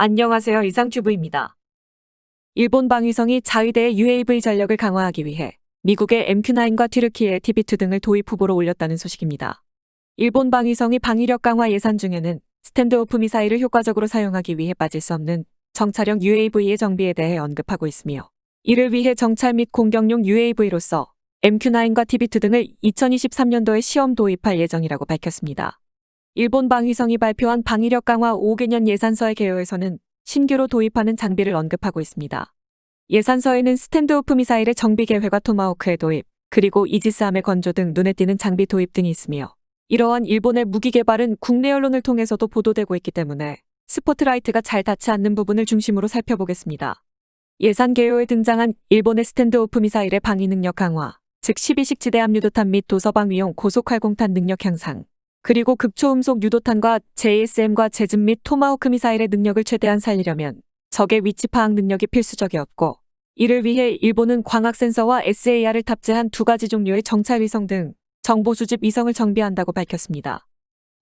안녕하세요. 이상튜브입니다. 일본 방위성이 자위대의 UAV 전력을 강화하기 위해 미국의 MQ-9과 튀르키예의 TB2 등을 도입 후보로 올렸다는 소식입니다. 일본 방위성이 방위력 강화 예산 중에는 스탠드오프 미사일을 효과적으로 사용하기 위해 빠질 수 없는 정찰형 UAV의 정비에 대해 언급하고 있으며, 이를 위해 정찰 및 공격용 UAV로서 MQ-9과 TB2 등을 2023년도에 시험 도입할 예정이라고 밝혔습니다. 일본 방위성이 발표한 방위력 강화 5개년 예산서의 개요에서는 신규로 도입하는 장비를 언급하고 있습니다. 예산서에는 스탠드오프 미사일의 정비 계획과 토마호크의 도입, 그리고 이지스함의 건조 등 눈에 띄는 장비 도입 등이 있으며, 이러한 일본의 무기 개발은 국내 언론을 통해서도 보도되고 있기 때문에 스포트라이트가 잘 닿지 않는 부분을 중심으로 살펴보겠습니다. 예산 개요에 등장한 일본의 스탠드오프 미사일의 방위 능력 강화, 즉 12식 지대 압유도탄 및 도서방위용 고속 활공탄 능력 향상, 그리고 극초음속 유도탄과 JSM과 제즘 및 토마호크 미사일의 능력을 최대한 살리려면 적의 위치 파악 능력이 필수적이었고, 이를 위해 일본은 광학 센서와 SAR을 탑재한 2가지 종류의 정찰 위성 등 정보 수집 위성을 정비한다고 밝혔습니다.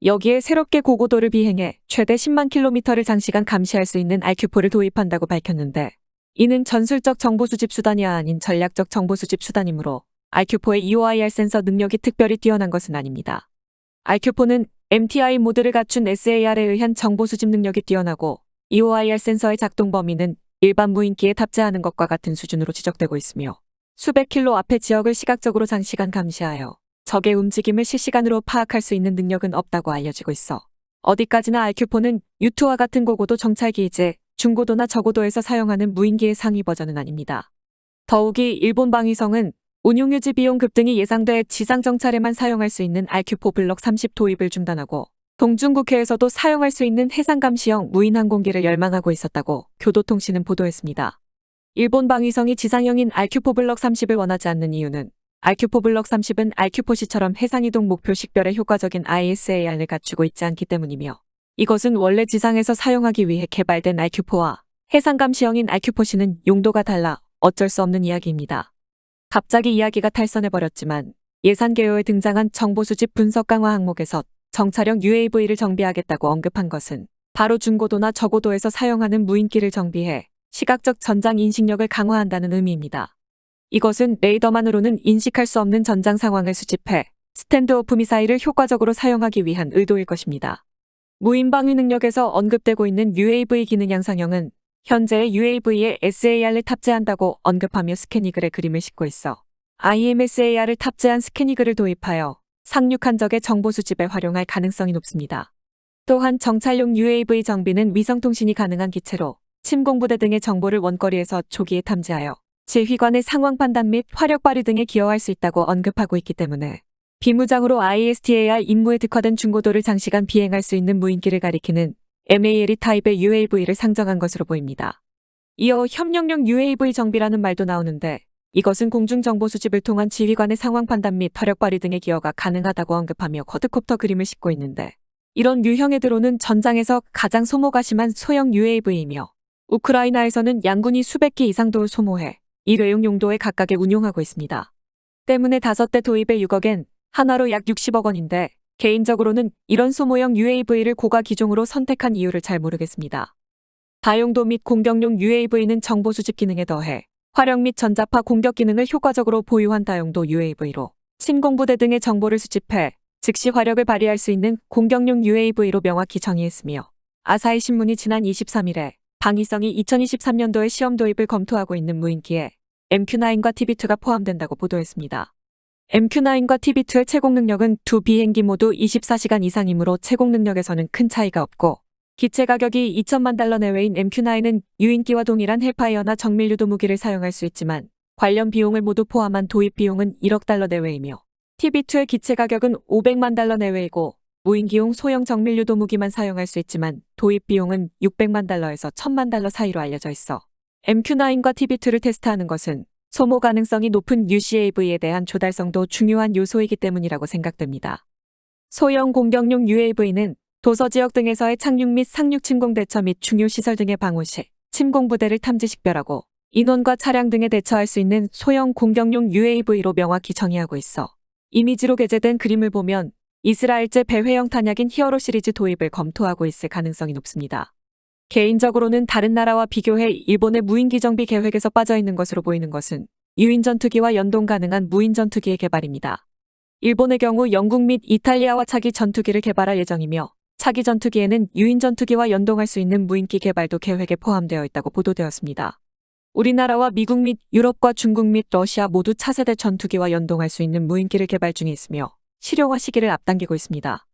여기에 새롭게 고고도를 비행해 최대 10만 킬로미터를 장시간 감시할 수 있는 RQ4를 도입한다고 밝혔는데, 이는 전술적 정보 수집 수단이 아닌 전략적 정보 수집 수단이므로 RQ4의 EOIR 센서 능력이 특별히 뛰어난 것은 아닙니다. RQ4는 MTI 모드를 갖춘 SAR에 의한 정보 수집 능력이 뛰어나고, EOIR 센서의 작동 범위는 일반 무인기에 탑재하는 것과 같은 수준으로 지적되고 있으며, 수백 킬로 앞의 지역을 시각적으로 장시간 감시하여 적의 움직임을 실시간으로 파악할 수 있는 능력은 없다고 알려지고 있어 어디까지나 RQ4는 U2와 같은 고고도 정찰기 이제 중고도나 저고도에서 사용하는 무인기의 상위 버전은 아닙니다. 더욱이 일본 방위성은 운용유지 비용 급등이 예상돼 지상 정찰에만 사용할 수 있는 RQ4 블록 30 도입을 중단하고, 동중국해에서도 사용할 수 있는 해상감시형 무인 항공기를 열망하고 있었다고 교도통신은 보도했습니다. 일본 방위성이 지상형인 RQ4 블록 30을 원하지 않는 이유는, RQ4 블록 30은 RQ4C처럼 해상이동 목표 식별에 효과적인 ISAR을 갖추고 있지 않기 때문이며, 이것은 원래 지상에서 사용하기 위해 개발된 RQ4와 해상감시형인 RQ4C는 용도가 달라 어쩔 수 없는 이야기입니다. 갑자기 이야기가 탈선해버렸지만, 예산 개요에 등장한 정보 수집 분석 강화 항목에서 정찰형 UAV를 정비하겠다고 언급한 것은 바로 중고도나 저고도에서 사용하는 무인기를 정비해 시각적 전장 인식력을 강화한다는 의미입니다. 이것은 레이더만으로는 인식할 수 없는 전장 상황을 수집해 스탠드오프 미사일을 효과적으로 사용하기 위한 의도일 것입니다. 무인 방위 능력에서 언급되고 있는 UAV 기능 양상형은 현재의 UAV에 SAR을 탑재한다고 언급하며 스캐니글의 그림을 싣고 있어 IMSAR을 탑재한 스캐니글을 도입하여 상륙한 적의 정보 수집에 활용할 가능성이 높습니다. 또한 정찰용 UAV 정비는 위성통신이 가능한 기체로 침공부대 등의 정보를 원거리에서 조기에 탐지하여 지휘관의 상황 판단 및 화력 발휘 등에 기여할 수 있다고 언급하고 있기 때문에, 비무장으로 ISTAR 임무에 특화된 중고도를 장시간 비행할 수 있는 무인기를 가리키는 MALE 타입의 UAV를 상정한 것으로 보입니다. 이어 협력용 UAV 정비라는 말도 나오는데, 이것은 공중정보 수집을 통한 지휘관의 상황 판단 및 화력 발휘 등의 기여가 가능하다고 언급하며 쿼드콥터 그림을 싣고 있는데, 이런 유형의 드론은 전장에서 가장 소모가 심한 소형 UAV이며, 우크라이나에서는 양군이 수백 기 이상도 소모해 일회용 용도에 각각에 운용하고 있습니다. 때문에 5대 도입의 6억엔 하나로 약 60억 원인데, 개인적으로는 이런 소모형 UAV를 고가 기종으로 선택한 이유를 잘 모르겠습니다. 다용도 및 공격용 UAV는 정보 수집 기능에 더해 화력 및 전자파 공격 기능을 효과적으로 보유한 다용도 UAV로 침공부대 등의 정보를 수집해 즉시 화력을 발휘할 수 있는 공격용 UAV로 명확히 정의했으며, 아사히 신문이 지난 23일에 방위성이 2023년도에 시험 도입을 검토하고 있는 무인기에 MQ-9과 TB2가 포함된다고 보도했습니다. MQ-9과 TB2의 채공 능력은 두 비행기 모두 24시간 이상이므로 채공 능력에서는 큰 차이가 없고, 기체 가격이 2천만 달러 내외인 MQ-9은 유인기와 동일한 헬파이어나 정밀 유도 무기를 사용할 수 있지만, 관련 비용을 모두 포함한 도입 비용은 1억 달러 내외이며, TB2의 기체 가격은 500만 달러 내외이고, 무인기용 소형 정밀 유도 무기만 사용할 수 있지만 도입 비용은 600만 달러에서 1000만 달러 사이로 알려져 있어 MQ-9과 TB2를 테스트하는 것은 소모 가능성이 높은 UCAV에 대한 조달성도 중요한 요소이기 때문이라고 생각됩니다. 소형 공격용 UAV는 도서 지역 등에서의 착륙 및 상륙 침공 대처 및 중요 시설 등의 방호 시 침공부대를 탐지 식별하고 인원과 차량 등에 대처할 수 있는 소형 공격용 UAV로 명확히 정의하고 있어 이미지로 게재된 그림을 보면 이스라엘제 배회형 탄약인 히어로 시리즈 도입을 검토하고 있을 가능성이 높습니다. 개인적으로는 다른 나라와 비교해 일본의 무인기 정비 계획에서 빠져있는 것으로 보이는 것은 유인 전투기와 연동 가능한 무인 전투기의 개발입니다. 일본의 경우 영국 및 이탈리아와 차기 전투기를 개발할 예정이며 차기 전투기에는 유인 전투기와 연동할 수 있는 무인기 개발도 계획에 포함되어 있다고 보도되었습니다. 우리나라와 미국 및 유럽과 중국 및 러시아 모두 차세대 전투기와 연동할 수 있는 무인기를 개발 중에 있으며 실용화 시기를 앞당기고 있습니다.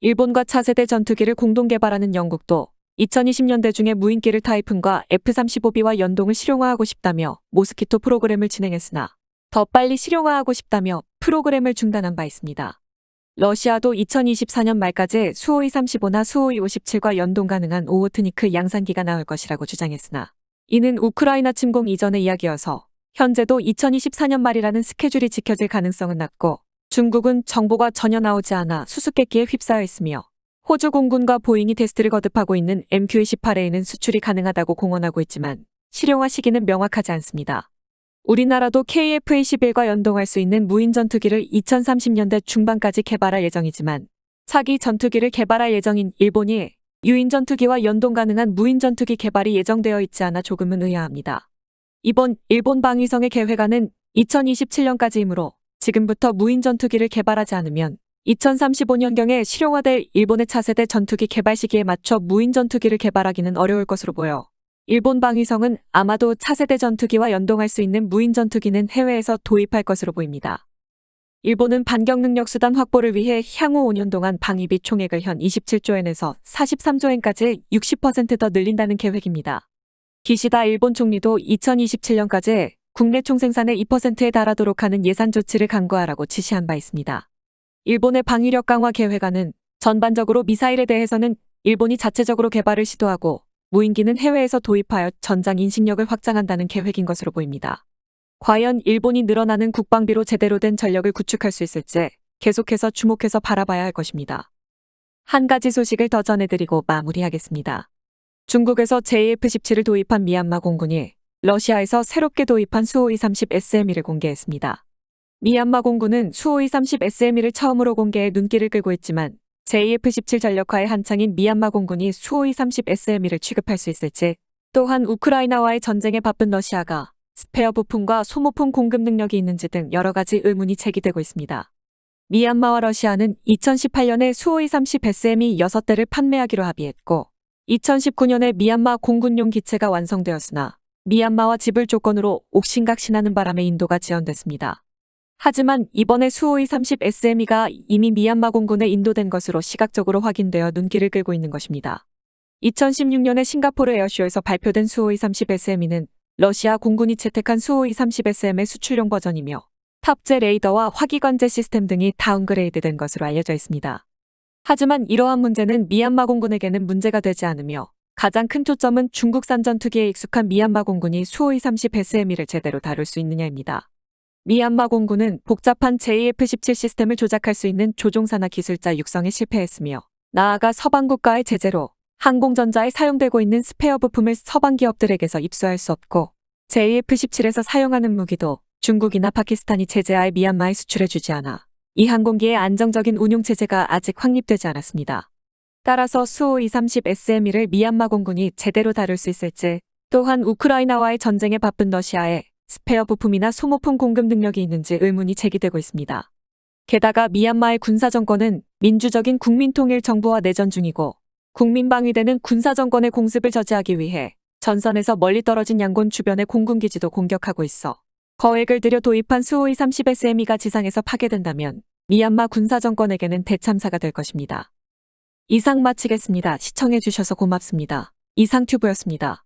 일본과 차세대 전투기를 공동 개발하는 영국도 2020년대 중에 무인기를 타이푼과 F-35B와 연동을 실용화하고 싶다며 모스키토 프로그램을 진행했으나 더 빨리 실용화하고 싶다며 프로그램을 중단한 바 있습니다. 러시아도 2024년 말까지 수호이 35나 수호이 57과 연동 가능한 오호트니크 양산기가 나올 것이라고 주장했으나 이는 우크라이나 침공 이전의 이야기여서 현재도 2024년 말이라는 스케줄이 지켜질 가능성은 낮고 중국은 정보가 전혀 나오지 않아 수수께끼에 휩싸여 있으며 호주 공군과 보잉이 테스트를 거듭하고 있는 MQ-28A는 수출이 가능하다고 공언하고 있지만 실용화 시기는 명확하지 않습니다. 우리나라도 KF-21과 연동할 수 있는 무인 전투기를 2030년대 중반까지 개발할 예정이지만 차기 전투기를 개발할 예정인 일본이 유인 전투기와 연동 가능한 무인 전투기 개발이 예정되어 있지 않아 조금은 의아합니다. 이번 일본 방위성의 계획안은 2027년까지이므로 지금부터 무인 전투기를 개발하지 않으면 2035년경에 실용화될 일본의 차세대 전투기 개발 시기에 맞춰 무인 전투기를 개발하기는 어려울 것으로 보여 일본 방위성은 아마도 차세대 전투기와 연동할 수 있는 무인 전투기는 해외에서 도입할 것으로 보입니다. 일본은 반격 능력 수단 확보를 위해 향후 5년 동안 방위비 총액을 현 27조엔에서 43조엔까지 60% 더 늘린다는 계획입니다. 기시다 일본 총리도 2027년까지 국내 총생산의 2%에 달하도록 하는 예산 조치를 강구하라고 지시한 바 있습니다. 일본의 방위력 강화 계획안은 전반적으로 미사일에 대해서는 일본이 자체적으로 개발을 시도하고 무인기는 해외에서 도입하여 전장 인식력을 확장한다는 계획인 것으로 보입니다. 과연 일본이 늘어나는 국방비로 제대로 된 전력을 구축할 수 있을지 계속해서 주목해서 바라봐야 할 것입니다. 한 가지 소식을 더 전해드리고 마무리하겠습니다. 중국에서 JF-17을 도입한 미얀마 공군이 러시아에서 새롭게 도입한 수호이 30 SME를 공개했습니다. 미얀마 공군은 수호이 30 SME를 처음으로 공개해 눈길을 끌고 있지만 JF-17 전력화의 한창인 미얀마 공군이 수호이 30 SME를 취급할 수 있을지, 또한 우크라이나와의 전쟁에 바쁜 러시아가 스페어 부품과 소모품 공급 능력이 있는지 등 여러 가지 의문이 제기되고 있습니다. 미얀마와 러시아는 2018년에 수호이 30 SME 6대를 판매하기로 합의했고 2019년에 미얀마 공군용 기체가 완성되었으나 미얀마와 지불 조건으로 옥신각신하는 바람에 인도가 지연됐습니다. 하지만 이번에 수호이 30 SME가 이미 미얀마 공군에 인도된 것으로 시각적으로 확인되어 눈길을 끌고 있는 것입니다. 2016년에 싱가포르 에어쇼에서 발표된 수호이 30 SME는 러시아 공군이 채택한 수호이 30 SM의 수출용 버전이며 탑재 레이더와 화기관제 시스템 등이 다운그레이드된 것으로 알려져 있습니다. 하지만 이러한 문제는 미얀마 공군에게는 문제가 되지 않으며 가장 큰 초점은 중국산 전투기에 익숙한 미얀마 공군이 수호이 30 SME를 제대로 다룰 수 있느냐입니다. 미얀마 공군은 복잡한 JF-17 시스템을 조작할 수 있는 조종사나 기술자 육성에 실패했으며 나아가 서방 국가의 제재로 항공전자에 사용되고 있는 스페어 부품을 서방 기업들에게서 입수할 수 없고 JF-17에서 사용하는 무기도 중국이나 파키스탄이 제재하에 미얀마에 수출해주지 않아 이 항공기의 안정적인 운용체제가 아직 확립되지 않았습니다. 따라서 수호이 30 SME를 미얀마 공군이 제대로 다룰 수 있을지, 또한 우크라이나와의 전쟁에 바쁜 러시아에 스페어 부품이나 소모품 공급 능력이 있는지 의문이 제기되고 있습니다. 게다가 미얀마의 군사정권은 민주적인 국민통일정부와 내전 중이고 국민방위대는 군사정권의 공습을 저지하기 위해 전선에서 멀리 떨어진 양곤 주변의 공군기지도 공격하고 있어 거액을 들여 도입한 수호이 30 SME가 지상에서 파괴된다면 미얀마 군사정권에게는 대참사가 될 것입니다. 이상 마치겠습니다. 시청해주셔서 고맙습니다. 이상튜브였습니다.